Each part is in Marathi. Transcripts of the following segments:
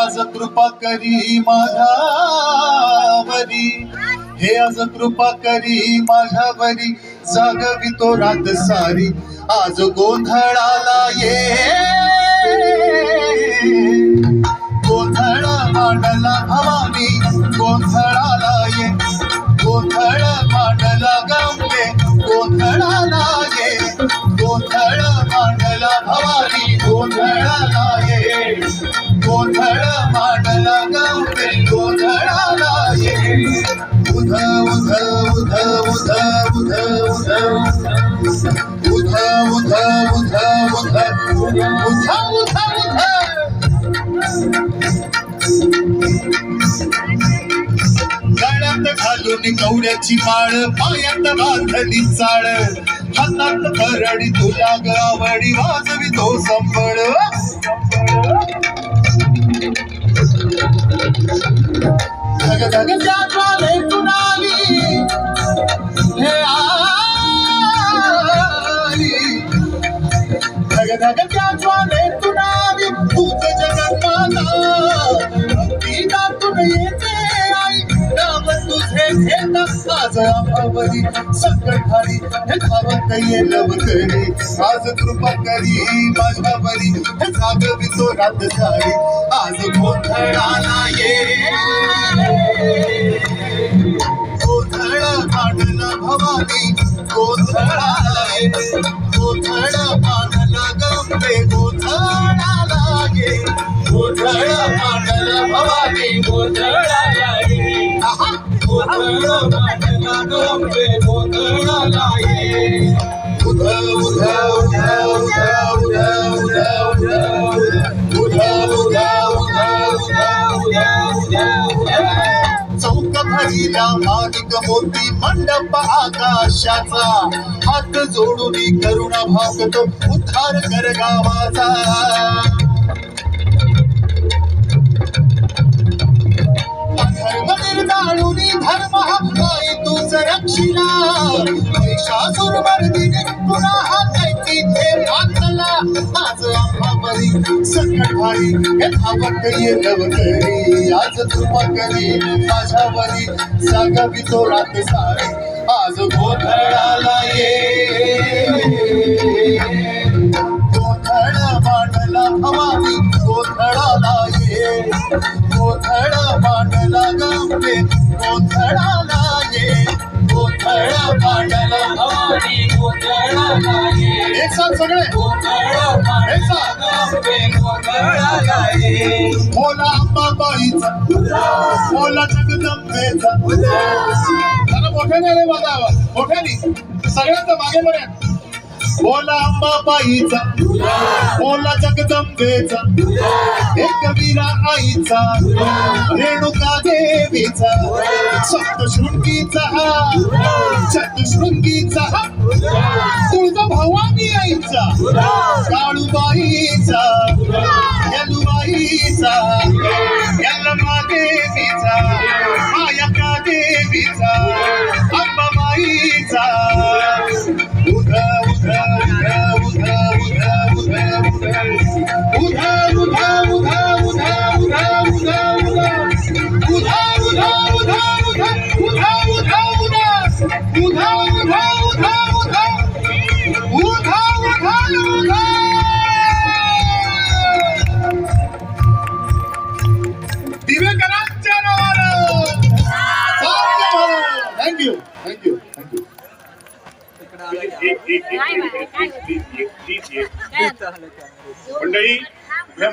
आज कृपा करी माझ्यावरी, हे आज कृपा करी माझ्यावरी, जागवितो रात सारी, आज गोंधळाला ये, गोंधळ मांडला भवानी, गोंधळाला ये, गोंधळ मांडला गंगे, गोंधळाला ये, गोंधळ मांडला भवानी, गोंधळाला ये, गोंधळ मांडला गंगे, गोंधळाला ये. उध उध उध उध उध उध उध उध उध उध उध उध उध. गळ्यात घालून कवड्याची माळ, पायात बांधली चाळ, हातात भरडी तुला ग आवडी, वाजवी तो संबळ. धग धग ज्वाले तुनाली हे आली, धग धग ज्वाले तुनाली, तूच जगन्माता, भक्तीदातून येते आई, नाम तुझे घेता आज आंबावरी, संकटहारी हे धावत ये लवकरी, आज कृपा करी माझ्यावरी, हे जागवितो रात सारी, आज गोंधळाला ये, गोंधळ मांडला भवानी, गोंधळाला ये, गोंधळ मांडला गंगे, गोंधळाला ये, गोंधळ मांडला भवानी, गोंधळाला ये, गोंधळ मांडला गंगे, गोंधळाला ये. उध उध उध उध उध उध उध उध उध उध. चौक भरीला माणिक मोती, मंडप आकाशाचा, हात जोडून करुणा भागतो, उद्धार कर गावाचा. धर्म निर्दाळून धर्म हाय तूच रक्षिला, महिषासुर मर्दिनी पुन्हा हातायची ते मातला, आज आंबावरी संकटहारी हे धावत ये लवकरी, आज कृपा करी माझ्यावरी, जागवितो रात सारी, आज गोंधळाला ये, गोंधळ मांडला भवानी, गोंधळाला ये, गोंधळ मांडला गंगे, गोंधळाला ये, गोंधळ मांडला भवानी, गोंधळाला ये. एक साथ सगळे एक साथ. गोंधळाला ये. बोला अंबाबाईचा, बोला जगदंबेचा, जरा मोठ्याने रे बघा, मोठ्याने सगळ्यांचा मागे पर्यंत. बोला अंबाबाईचा, बोला जगदंबेचा, एकवीरा आईचा, रेणुका देवीचा, सप्तशृंगीचा, चतुशृंगीचा, तुळजा भवानी आईचा, काळूबाईचा, यलुबाईचा, यल्लमा देवीचा, मायका देवीचा, अंबाबाईचा. उध उध उध उध उध उध उध उध दिवेकरांच्या नावानं. Thank you thank you thank you. मंडळी या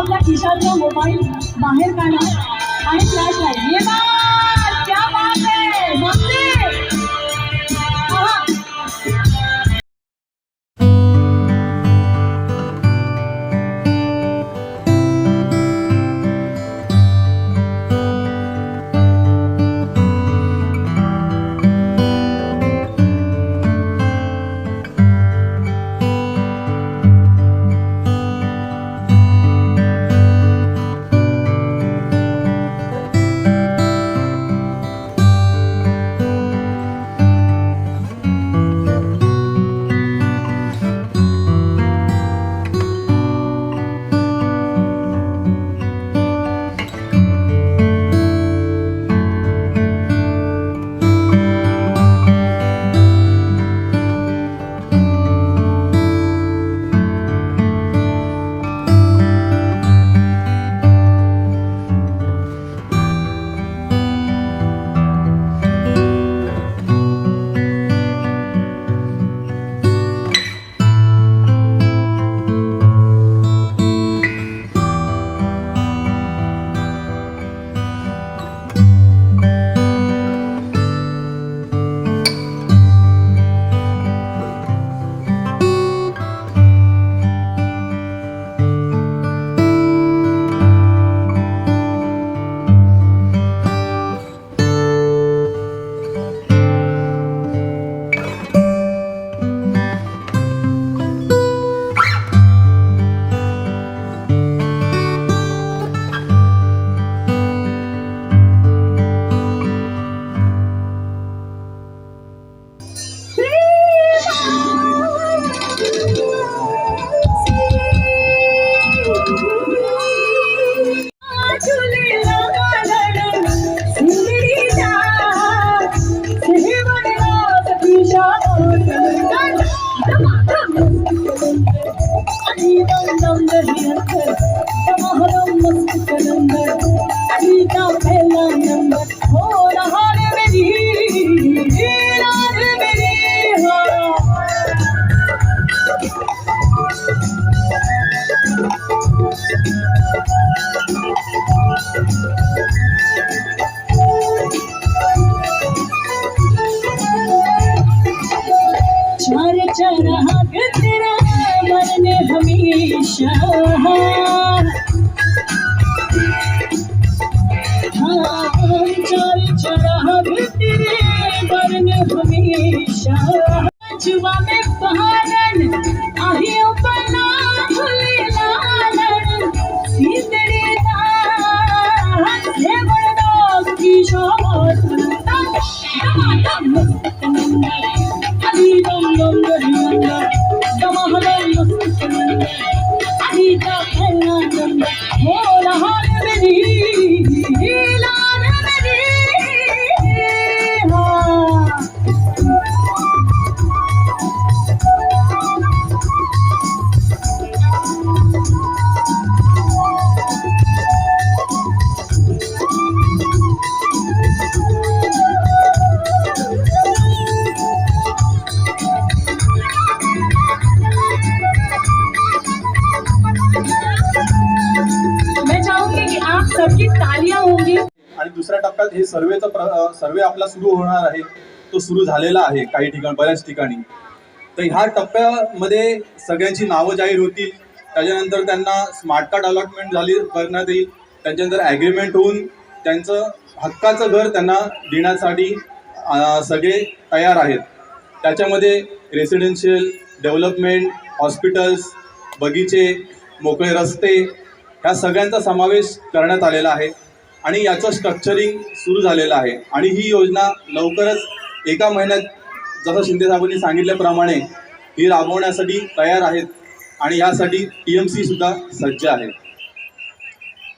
आपल्या खिशातला मोबाईल बाहेर काढा आणि फ्लॅश लाईट. ये बात क्या बात है मम्मी. तेरा मन हमेशा तेरे मन हमेशा जुआ में पालन आहे अपना लालन सिंदरी हे बड़ा की शोभा अली दम दम दरिया दमहदम मस्त अली का पहला दम हो रहा मेरी लाल मेरी सबकी तालियां होंगी. आणि दुसऱ्या टप्प्यात हे सर्वे आपला सुरू होणार आहे. तो सुरू झालेला आहे काही ठिकाणी, बऱ्याच ठिकाणी. तर ह्या टप्प्यामध्ये सगळ्यांची नावं जाहीर होतील. त्याच्यानंतर त्यांना स्मार्ट कार्ड अलॉटमेंट करण्यात येईल. त्याच्यानंतर ॲग्रीमेंट होऊन त्यांचं हक्काचं घर त्यांना देण्यासाठी सगळे तयार आहेत. त्याच्यामध्ये रेसिडेन्शियल डेव्हलपमेंट, हॉस्पिटल्स, बगीचे, मोकळे रस्ते ह्या सगळ्यांचा समावेश करण्यात आलेला आहे आणि याचं स्ट्रक्चरिंग सुरू झालेलं आहे. आणि ही योजना लवकरच एका महिन्यात जसं शिंदे साहेबांनी सांगितल्याप्रमाणे ही राबवण्यासाठी तयार आहेत आणि यासाठी TMC सुद्धा सज्ज आहे.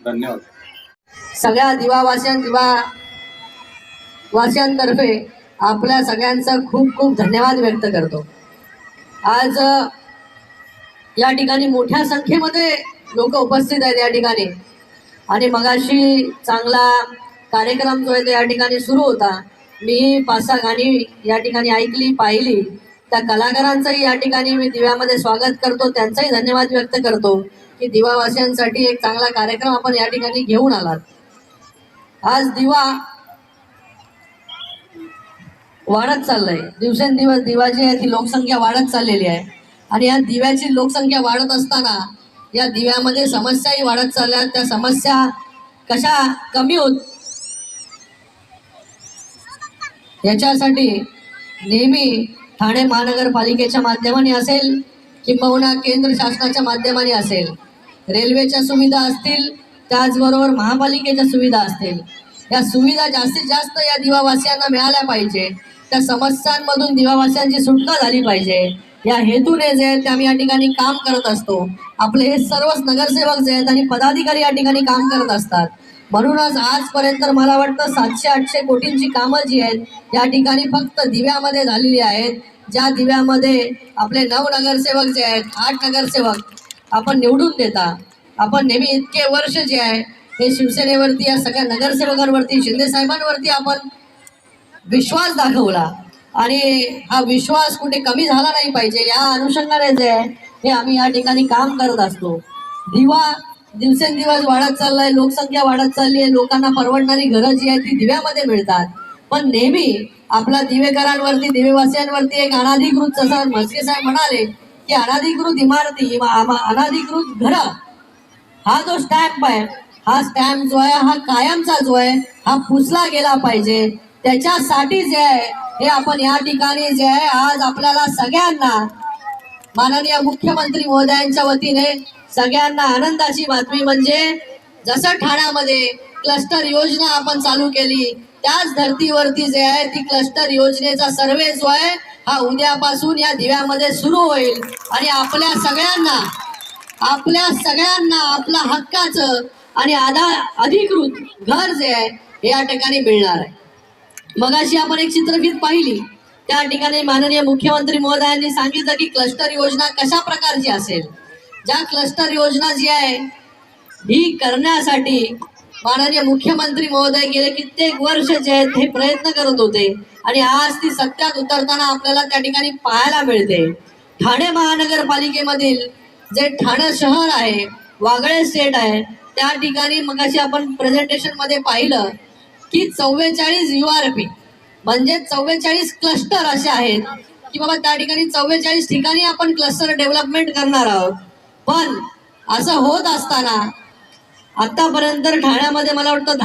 धन्यवाद. सगळ्या दिवावासियांतर्फे आपल्या सगळ्यांचं खूप खूप धन्यवाद व्यक्त करतो. आज या ठिकाणी मोठ्या संख्येमध्ये लोक उपस्थित आहेत या ठिकाणी आणि मगाशी चांगला कार्यक्रम जो आहे तो या ठिकाणी सुरू होता. मी 5-6 गाणी या ठिकाणी ऐकली, पाहिली. त्या कलाकारांचंही या ठिकाणी मी दिव्यामध्ये स्वागत करतो, त्यांचाही धन्यवाद व्यक्त करतो की दिवावासियांसाठी एक चांगला कार्यक्रम आपण या ठिकाणी घेऊन आलात. आज दिवा वाढत चाललंय, दिवसेंदिवस दिवा जी आहे ती लोकसंख्या वाढत चाललेली आहे आणि या दिव्याची लोकसंख्या वाढत असताना या दिव्यामध्ये समस्याही वाढत चालल्या. त्या समस्या कशा कमी होत याच्यासाठी नेहमी ठाणे महानगरपालिकेच्या माध्यमाने असेल किंबहुना केंद्र शासनाच्या माध्यमाने असेल, रेल्वेच्या सुविधा असतील, त्याचबरोबर महापालिकेच्या सुविधा असतील, या सुविधा जास्तीत जास्त या दिवावासियांना मिळाल्या पाहिजे. त्या समस्यांमधून दिवावासियांची सुटका झाली पाहिजे या हेतूने जे आहे ते आम्ही या ठिकाणी काम करत असतो. आपले हे सर्वच नगरसेवक जे आहेत आणि पदाधिकारी या ठिकाणी काम करत असतात. म्हणूनच आजपर्यंत मला वाटतं 700-800 कोटींची कामं जी आहेत या ठिकाणी फक्त दिव्यामध्ये झालेली आहेत. ज्या दिव्यामध्ये आपले 9 नगरसेवक जे आहेत, 8 नगरसेवक आपण निवडून देता. आपण नेहमी इतके वर्ष जे आहे हे शिवसेनेवरती, या सगळ्या नगरसेवकांवरती, शिंदे साहेबांवरती आपण विश्वास दाखवला आणि हा विश्वास कुठे कमी झाला नाही पाहिजे या अनुषंगाने जे आहे हे आम्ही या ठिकाणी काम करत असतो. दिवा दिवसेंदिवस वाढत चाललाय, लोकसंख्या वाढत चालली आहे, लोकांना परवडणारी घरं जी आहेत ती दिव्यामध्ये मिळतात. पण नेहमी आपला दिवेकरांवरती, दिवेवासियांवरती एक अनाधिकृत, जसं म्हस्के साहेब म्हणाले की अनाधिकृत इमारती, अनाधिकृत घरं, हा जो स्टॅम्प आहे, हा स्टॅम्प जो आहे हा कायमचा जो आहे हा पुसला गेला पाहिजे. त्याच्यासाठी जे आहे हे आपण या ठिकाणी जे आहे आज आपल्याला सगळ्यांना माननीय मुख्यमंत्री महोदयांच्या वतीने सगळ्यांना आनंदाची बातमी म्हणजे जसं ठाण्यामध्ये क्लस्टर योजना आपण चालू केली, त्याच धर्तीवरती जे आहे ती क्लस्टर योजनेचा सर्वे जो आहे हा उद्यापासून या दिव्यामध्ये सुरू होईल आणि आपल्या सगळ्यांना आपल्या हक्काचं आणि अधिकृत घर जे आहे हे या ठिकाणी मिळणार आहे. मगाशी आपण एक चित्रफित पाहिली, त्या ठिकाणी माननीय मुख्यमंत्री महोदयांनी सांगितलं की क्लस्टर योजना कशा प्रकारची असेल. ज्या क्लस्टर योजना जी आहे ही करण्यासाठी माननीय मुख्यमंत्री महोदय गेले कित्येक वर्ष जे आहेत हे प्रयत्न करत होते आणि आज ती सत्यात उतरताना आपल्याला त्या ठिकाणी पाहायला मिळते. ठाणे महानगरपालिकेमधील जे ठाणे शहर आहे, वागळे स्टेट आहे, त्या ठिकाणी मगाशी आपण प्रेझेंटेशन मध्ये पाहिलं की 44 URP म्हणजे 44 क्लस्टर असे आहेत की बाबा त्या ठिकाणी 44 ठिकाणी आपण क्लस्टर डेव्हलपमेंट करणार आहोत. पण असं होत असताना आतापर्यंत ठाण्यामध्ये मला वाटतं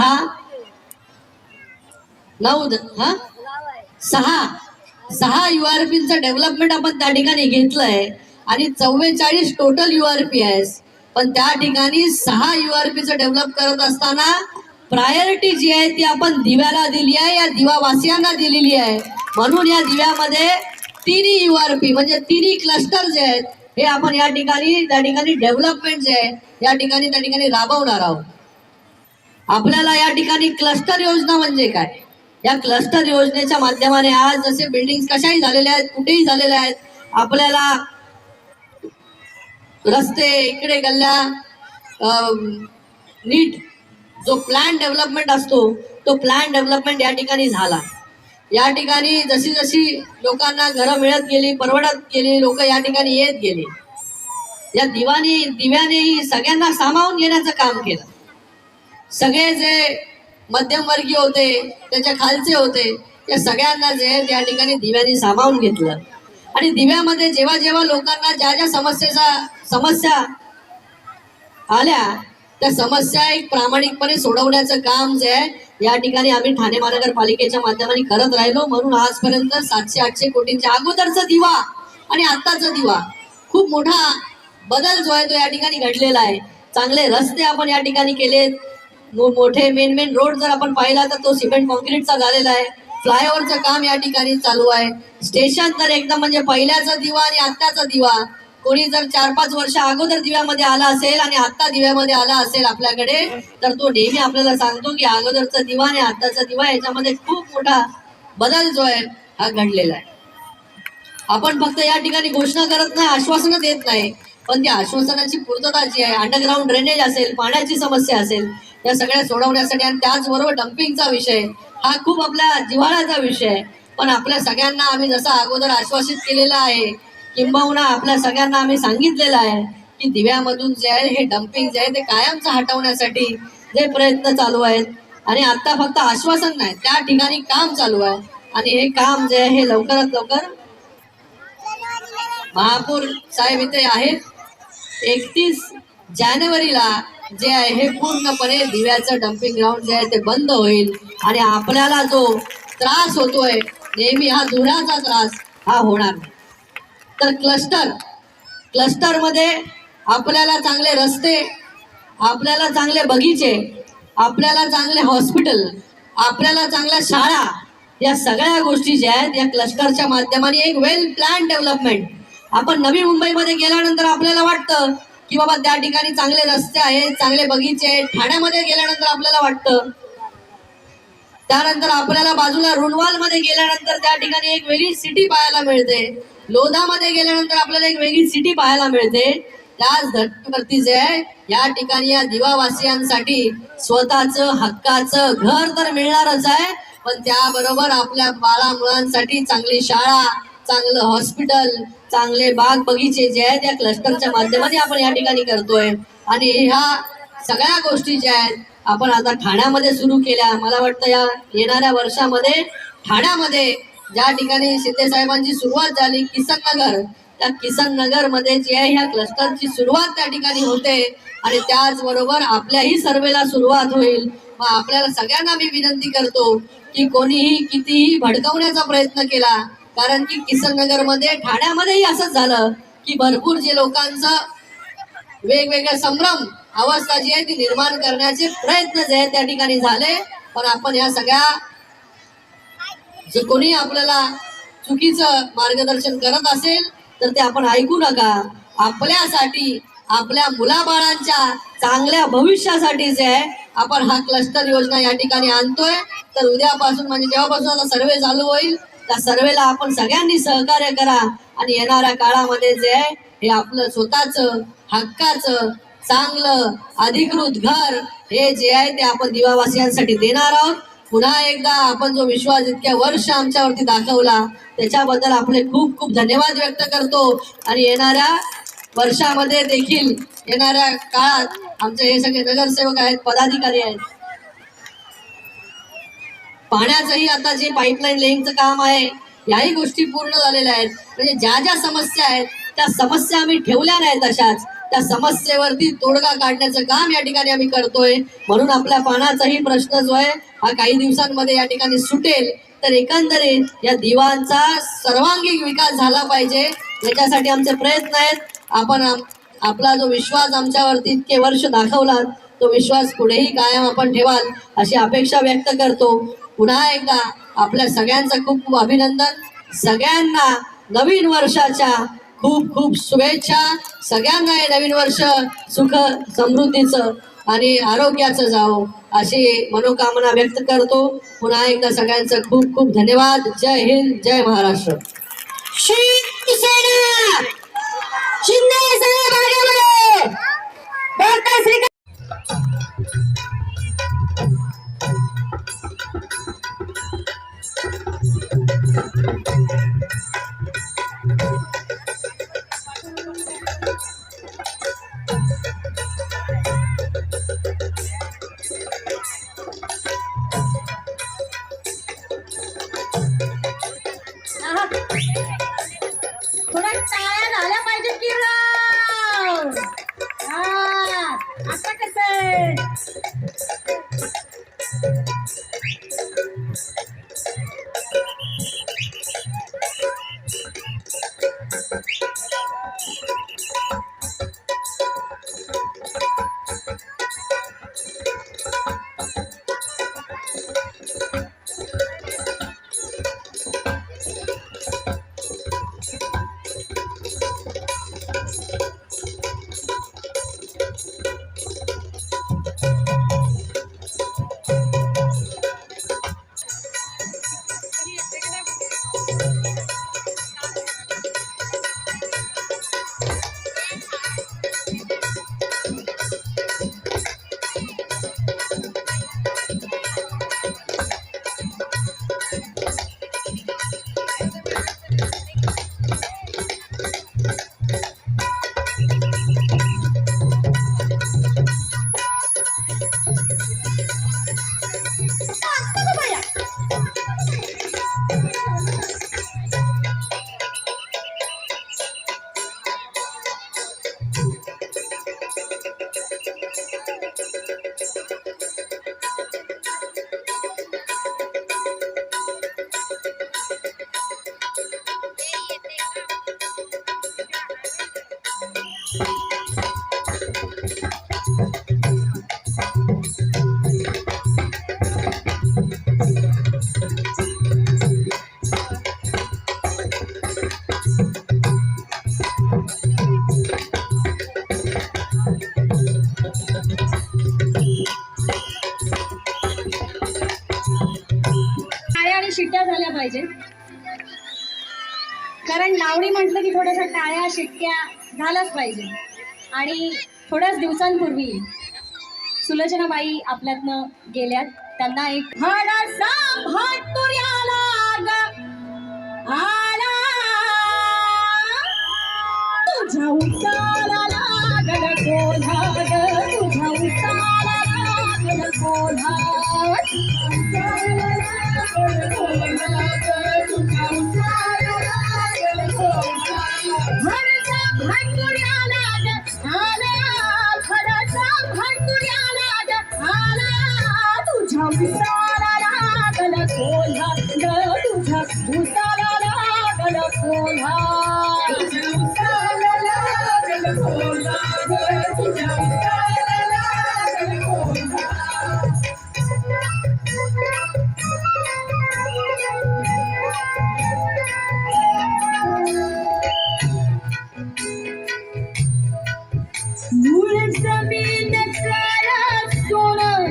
6 URPचं डेव्हलपमेंट आपण त्या ठिकाणी घेतलंय आणि 44 टोटल URP आहे. पण त्या ठिकाणी 6 URPचं डेव्हलप करत असताना प्रायोरिटी जी आहे ती आपण दिव्याला दिली आहे, या दिवावासियांना दिलेली आहे. म्हणून या दिव्यामध्ये 3 URP म्हणजे 3 क्लस्टर जे आहेत हे आपण या ठिकाणी त्या ठिकाणी डेव्हलपमेंट जे आहे या ठिकाणी त्या ठिकाणी राबवणार आहोत. आपल्याला या ठिकाणी क्लस्टर योजना म्हणजे काय, या क्लस्टर योजनेच्या माध्यमाने आज जसे बिल्डिंग कशाही झालेल्या आहेत, कुठेही झालेल्या आहेत, आपल्याला रस्ते, इकडे गल्ल्या, नीट जो प्लॅन डेव्हलपमेंट असतो तो प्लॅन डेव्हलपमेंट या ठिकाणी झाला. या ठिकाणी जशी जशी लोकांना घरं मिळत गेली, परवडत गेली, लोक या ठिकाणी येत गेली. या दिव्यानेही सगळ्यांना सामावून घेण्याचं काम केलं. सगळे जे मध्यमवर्गीय होते, त्याच्या खालचे होते, या सगळ्यांना जे त्या ठिकाणी दिव्याने सामावून घेतलं आणि दिव्यामध्ये जेव्हा जेव्हा लोकांना ज्या ज्या समस्या आल्या त्या समस्या एक प्रामाणिकपणे सोडवण्याचं काम जे आहे या ठिकाणी आम्ही ठाणे महानगरपालिकेच्या माध्यमाने करत राहिलो. म्हणून आजपर्यंत 700-800 कोटींच्या अगोदरचा दिवा आणि आत्ताचा दिवा खूप मोठा बदल जो आहे तो या ठिकाणी घडलेला आहे. चांगले रस्ते आपण या ठिकाणी केलेत, मोठे मेन रोड जर आपण पाहिला तर तो सिमेंट कॉन्क्रीटचा झालेला आहे. फ्लायओव्हरचं काम या ठिकाणी चालू आहे. स्टेशन तर एकदम म्हणजे पहिल्याचा दिवा आणि आत्ताचा दिवा, कोणी जर 4-5 वर्ष अगोदर दिव्यामध्ये आला असेल आणि आत्ता दिव्यामध्ये आला असेल आपल्याकडे तर तो नेहमी आपल्याला सांगतो की अगोदरचा दिवा आणि आत्ताचा दिवा याच्यामध्ये खूप मोठा बदल जो आहे हा घडलेला आहे. आपण फक्त या ठिकाणी घोषणा करत नाही, आश्वासनं देत नाही, पण त्या आश्वासनाची पूर्तता जी आहे, अंडरग्राऊंड ड्रेनेज असेल, पाण्याची समस्या असेल, या सगळ्या सोडवण्यासाठी आणि त्याचबरोबर डम्पिंगचा विषय हा खूप आपल्या जिव्हाळ्याचा विषय आहे. पण आपल्या सगळ्यांना आम्ही जसं अगोदर आश्वासित केलेलं आहे, किंबहुना आपल्या सगळ्यांना आम्ही सांगितलेलं आहे की दिव्यामधून जे आहे हे डम्पिंग जे आहे ते कायमचं हटवण्यासाठी जे प्रयत्न चालू आहेत. आणि आता फक्त आश्वासन नाही, त्या ठिकाणी काम चालू आहे. आणि हे काम जे आहे हे लवकरात लवकर महापौर साहेब इथे आहेत. 31 जानेवारीला जे आहे हे पूर्णपणे दिव्याचं डम्पिंग ग्राउंड जे आहे ते बंद होईल. आणि आपल्याला जो त्रास होतोय नेहमी हा धुराचा त्रास हा होणार नाही. तर क्लस्टरमध्ये आपल्याला चांगले रस्ते, आपल्याला चांगले बगीचे, आपल्याला चांगले हॉस्पिटल, आपल्याला चांगल्या शाळा, या सगळ्या गोष्टी ज्या आहेत या क्लस्टरच्या माध्यमाने एक वेल प्लॅन डेव्हलपमेंट. आपण नवी मुंबईमध्ये गेल्यानंतर आपल्याला वाटतं की बाबा त्या ठिकाणी चांगले रस्ते आहेत, चांगले बगीचे आहेत. ठाण्यामध्ये गेल्यानंतर आपल्याला वाटतं, त्यानंतर आपल्याला बाजूला रुणवालमध्ये गेल्यानंतर त्या ठिकाणी एक वेगळी सिटी पाहायला मिळते. लोधामध्ये गेल्यानंतर आपल्याला एक वेगळी सिटी पाहायला मिळते. त्याच धर्तीवरती जे आहे या ठिकाणी या दिवावासियांसाठी स्वतःचं हक्काचं घर तर मिळणारच आहे, पण त्याबरोबर आपल्या बाळा मुलांसाठी चांगली शाळा, चांगलं हॉस्पिटल, चांगले बाग बगीचे जे आहेत त्या क्लस्टरच्या माध्यमाने आपण या ठिकाणी करतोय. आणि ह्या सगळ्या गोष्टी ज्या आहेत आपण आता ठाण्यामध्ये सुरू केल्या. मला वाटतं या येणाऱ्या वर्षामध्ये ठाण्यामध्ये ज्या ठिकाणी शिंदे साहेबांची सुरुवात झाली किसन नगर, त्या किसन नगर मध्ये जी आहे ह्या क्लस्टरची सुरुवात त्या ठिकाणी होते. आणि त्याचबरोबर आपल्याही सर्वेला सुरुवात होईल. मग आपल्याला सगळ्यांना मी विनंती करतो की कोणीही कितीही भडकवण्याचा प्रयत्न केला, कारण की किसन नगर मध्ये ठाण्यामध्येही असंच झालं की भरपूर जे लोकांचं वेगवेगळे संभ्रम अवस्था जी आहे ती निर्माण करण्याचे प्रयत्न जे आहेत त्या ठिकाणी झाले. पण आपण या सगळ्या जे कोणी आपल्याला चुकीचं मार्गदर्शन करत असेल तर ते आपण ऐकू नका. आपल्यासाठी, आपल्या मुलाबाळांच्या चांगल्या भविष्यासाठी जे आहे आपण हा क्लस्टर योजना या ठिकाणी आणतोय. तर उद्यापासून म्हणजे जेव्हापासून आता सर्वे चालू होईल त्या सर्वेला आपण सगळ्यांनी सहकार्य करा. आणि येणाऱ्या काळामध्ये जे आहे हे आपलं स्वतःचं हक्काचं चांगलं अधिकृत घर हे जे आहे ते आपण दिवावासियांसाठी देणार आहोत. पुन्हा एकदा आपण जो विश्वास इतक्या वर्ष आमच्यावरती दाखवला त्याच्याबद्दल आपले खूप खूप धन्यवाद व्यक्त करतो. आणि येणाऱ्या वर्षामध्ये देखील, येणाऱ्या काळात आमचे हे सगळे नगरसेवक आहेत, पदाधिकारी आहेत, पाण्याचंही आता जे पाईपलाईन लेईंगचं काम आहे याही गोष्टी पूर्ण झालेल्या आहेत. म्हणजे ज्या ज्या समस्या आहेत त्या समस्या आम्ही ठेवल्या नाहीत तशाच, त्या समस्येवरती तोडगा काढण्याचं काम या ठिकाणी आम्ही करतोय. म्हणून आपल्या पाण्याचाही प्रश्न जो आहे हा काही दिवसांमध्ये या ठिकाणी सुटेल. तर एकंदरीत या दिवांचा सर्वांगीण विकास झाला पाहिजे याच्यासाठी आमचे प्रयत्न आहेत. आपण आपला जो विश्वास आमच्यावरती इतके वर्ष दाखवला तो विश्वास पुढेही कायम आपण ठेवाल अशी अपेक्षा व्यक्त करतो. पुन्हा एकदा आपल्या सगळ्यांचं खूप खूप अभिनंदन. सगळ्यांना नवीन वर्षाच्या खूप खूप शुभेच्छा. सगळ्यांना हे नवीन वर्ष सुख समृद्धीचं आणि आरोग्याचं जावो अशी मनोकामना व्यक्त करतो. पुन्हा एकदा सगळ्यांचं खूप खूप धन्यवाद. जय हिंद, जय महाराष्ट्र. शिवसेना, शिंदे साहेब आगे बढ़े. डॉक्टर श्री थोड्या टाळ्या झाल्या पाहिजे की राव. आता कसं शिट्ट्या झाल्या पाहिजे, कारण लावणी म्हटलं की थोड्याशा टाळ्या शिट्ट्या झाल्याच पाहिजे. आणि थोड्याच दिवसांपूर्वी सुलोचनाबाई आपल्यातनं गेल्यात. त्यांना एक हळसा भाटुर्याला ग आला, तुझ्या उसाला लागल कोल्हा ग, तुझ्या उसाला लागल कोल्हा, हळसा भाटुर्याला ग आला, हळसा भाटुर्याला ग आला, तुझ्या उसाला लागल कोल्हा ग, तुझ्या उसाला लागल कोल्हा, तुझ्या उसाला लागल कोल्हा ग, तुझ्या उसाला लागल कोल्हा. मूळ जमीन काळा सोनं,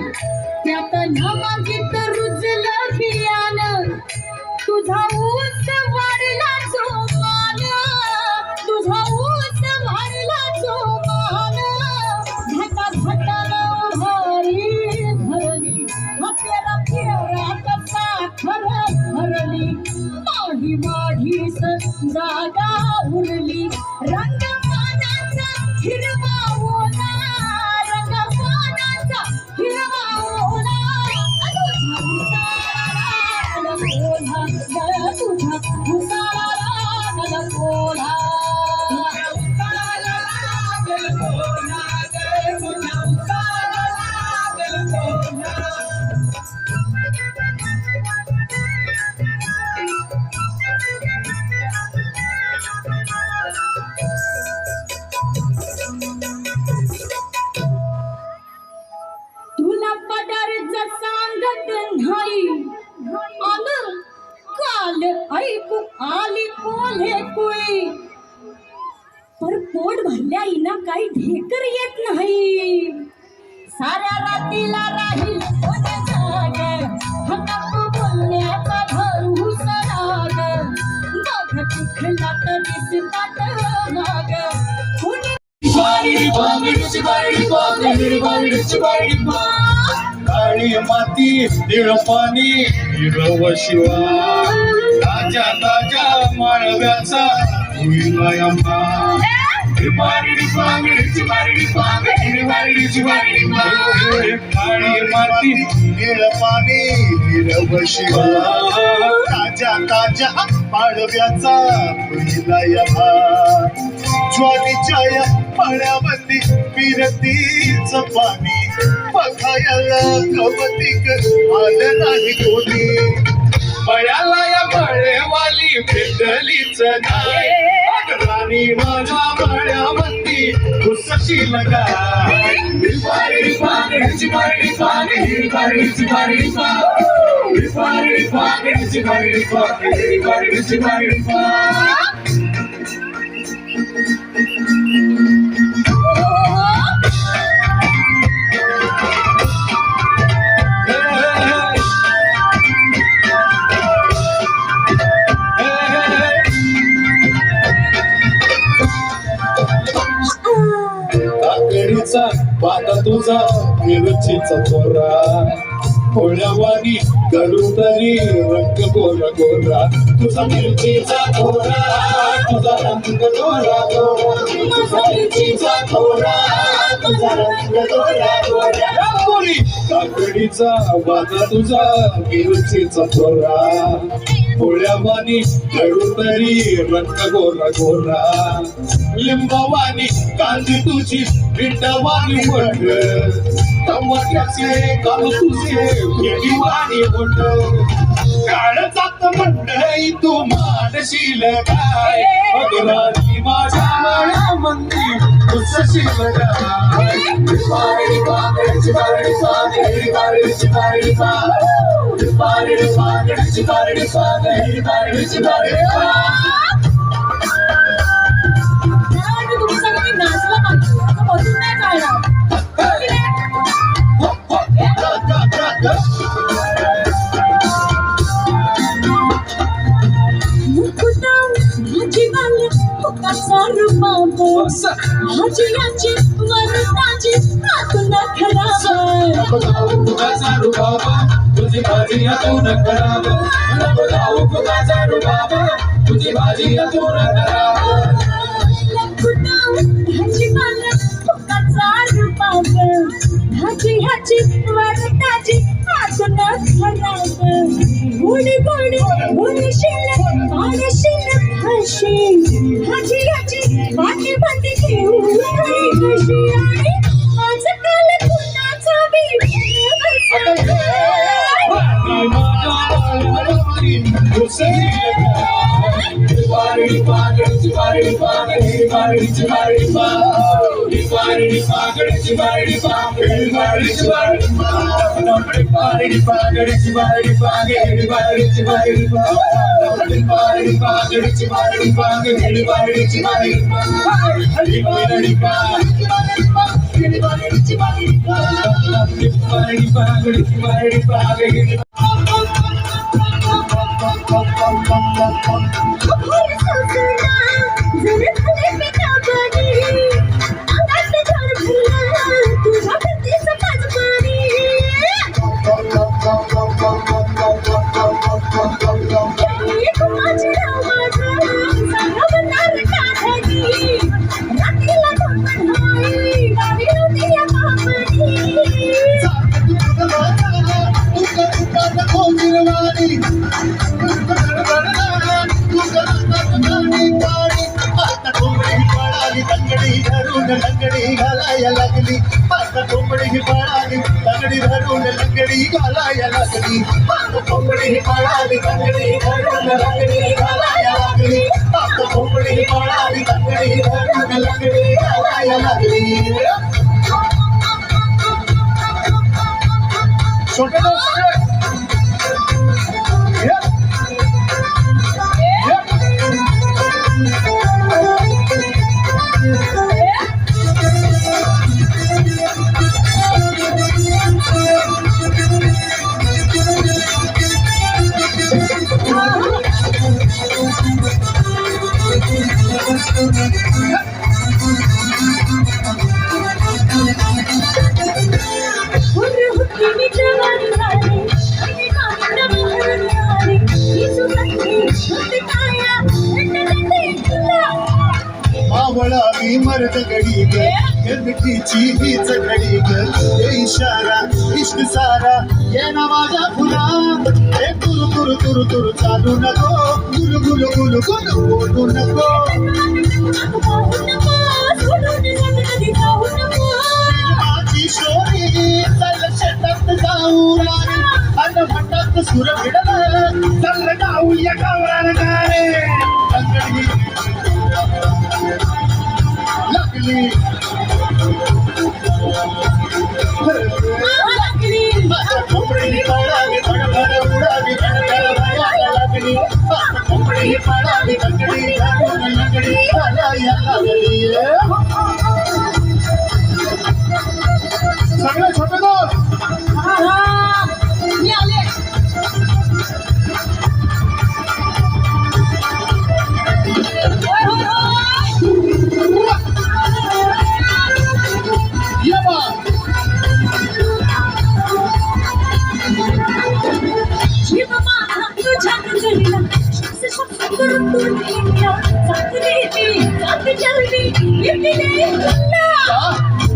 त्यात नामांकित रुजलं बियाणं, तुझा ऊस वाढला जोमान, तुझा ऊस वाढला जोमान, घाटा घाटानं भारी भरली, आपल्याला फेरात साखर भरली, माढी माढीस जागा उरली, रंगपानाचा हिरवा ओला, रंगपानाचा हिरवा ओला, तुझ्या उसाला लागल कोल्हा ग, तुझ्या उसाला लागल कोल्हा, तुझ्या उसाला लागल कोल्हा ग, तुझ्या उसाला लागल कोल्हा. तुला पदार्थ सांगत नाही, अन काल ऐकू आली कोल्हे कुळी, पर पोट भरल्या इना काही ढेकर येत नाही, साऱ्या रातीला राहील कोण जाग, हटप बोलण्याचा धरूस राग, बघ चिखलात दिसतात माग, कुणी काळी माती निळ पाणी हिरव शिवा, ताज्या ताज्या माळव्याचा होईल आंबा, काळी माती निळ पाणी हिरव शिवा, ताज्या ताज्या माळव्याचा होईल आंबा, ज्वारीच्या या पाण्यामध्ये फिरतीच पाणी, बघायला गवतीक आलं नाही कोणी, बळ्याला या बळेवाली भेटलीच नाही, राणी माझ्या बळ्यामध्ये घुसशील काय, काकडीचा पाता तुझा मिरचीचा थोरा, थोड्यावानी करू तरी रंग गोरा गोरा, तुझा मिरचीचा थोरा, तुझा रंग गोरा गोरा, तुझा मिरचीचा थोरा, तुझा रंग गोरा गोरा, काकडीचा वादा तुझा मिरचीचा थोरा, थोड्यावानी करू तरी रंग गोरा गोरा, लिंबावानी कांदी तुझी पिंडवानी वट, टमाट्याचे काल तुझे भेटीवानी वट, काळ जात मंडई तू मानशील काय, अगरानी माझ्या मळ्यामंदी घुसशील काय, तुमच्याकडे नाचलं पाहिजे, असं बसून नाही चालणार. भाजी याची वरताची आतून खराब नको जाऊ कुणाचा रुबाबा तुझी भाजी यातून खराब नको जाऊ कुणाचा रुबाबा तुझी भाजी यातून खराब भाजी मला फुकाचा रुबाब भाजी ह्याची वरताची आतून खराब गोडी गोडी गोडी शिल्लक पाणी शिल्लक भाजी भाजी ह्याची बाकी बाकी घेऊन कशी आणि आजकाल कुणाचा बी लंगडी घालाया लागली आता कोंबडी पळाली लंगडी धरून लंगडी घालाया लागली आता कोंबडी पळाली लंगडी धरून लंगडी घालाया लागली आता कोंबडी पळाली लंगडी धरून लंगडी घालाया लागली छोटे मावळावी मर्द गडी ग मिठीची हीच घडी ग हे इशारा इश्क सारा ये ना माझा फुला हे तुरु तुरु तुरु तुरु चालू नको गुलु गुलु गुलु गुलु बोलू नको माझी शोरी चल शेतात जाऊ राणी अन्न म्हणतात सुर भिडलं चल जाऊया गावरान गाणे लंगडी लागली कोंबडी पळाली भडभड उडाली भडभड भरायला लागली कोंबडी पळाली लंगडी घालून लंगडी घालायला लागली सगळे छोटे दोस्त मी आले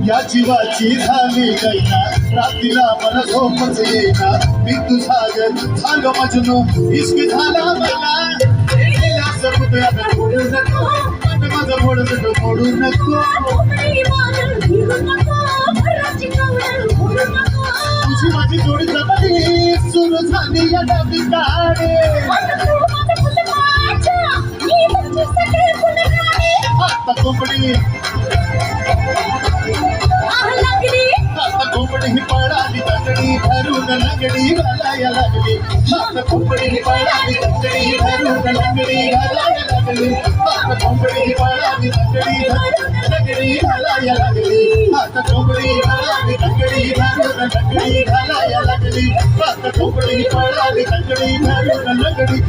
या जीवाची झाली गैना रात्रीला मला झोपच येईना मी तुझा झालो मजनू इश्क झाला मला मोडू नको माझं मोडू नको तुझी माझी जोडी जमली सुरू झाली या डाबी गाडी आता कोंबडी आता कोंबडी पळाली लंगडी धरून लंगडी घालाया लागली आता कोंबडी पळाली लंगडी धरून लंगडी घालाया लागली आता कोंबडी पळाली लंगडी धरून लंगडी घालाया लागली आता कोंबडी पळाली लंगडी धरून लंगडी घालाया लागली आता कोंबडी पळाली लंगडी धरून लंगडी